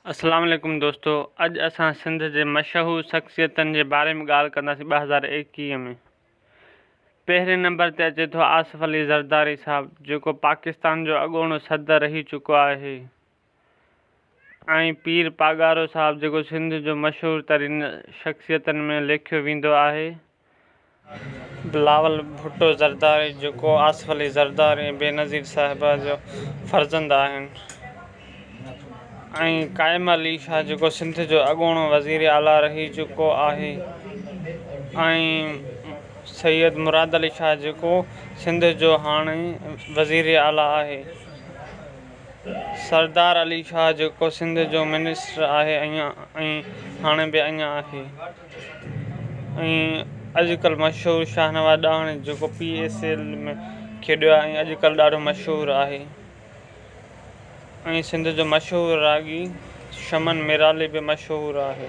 अस्सलाम वालेकुम दोस्तों, अज असां सिंध जे मशहूर शख्सियतन जे बारे में ॻाल्हि कंदासीं 2021 में। पहिरें नंबर ते अचे थो आसिफ अली ज़रदारी साहब, जेको पाकिस्तान जो अॻूणो सदर रही चुको आहे, ऐं पीर पागारो साहब, जेको सिंध जो मशहूर तरीन शख्सियतन में लेखियो वेंदो आहे। बिलावल भुट्टो ज़रदारी, जेको आसिफ अली ज़रदारी ऐं बेनज़ीर साहिबा जो फर्ज़ंद आहिनि, ऐं कायम अली शाह, जेको सिंध जो अॻूणो वज़ीर आला रही चुको आहे, ऐं सैयद मुराद अली शाह, जेको सिंध जो हाणे वज़ीर आला आहे। सरदार अली शाह, जेको सिंध जो मिनिस्टर आहे ऐं हाणे बि अञा आहे। ऐं अॼुकल्ह मशहूर शाहनवाज़ ॾावणी, जेको PSL में खेॾियो आहे ऐं अॼुकल्ह ॾाढो मशहूरु आहे। ऐं सिंध जो मशहूरु रागी शमन मिराली बि मशहूरु आहे।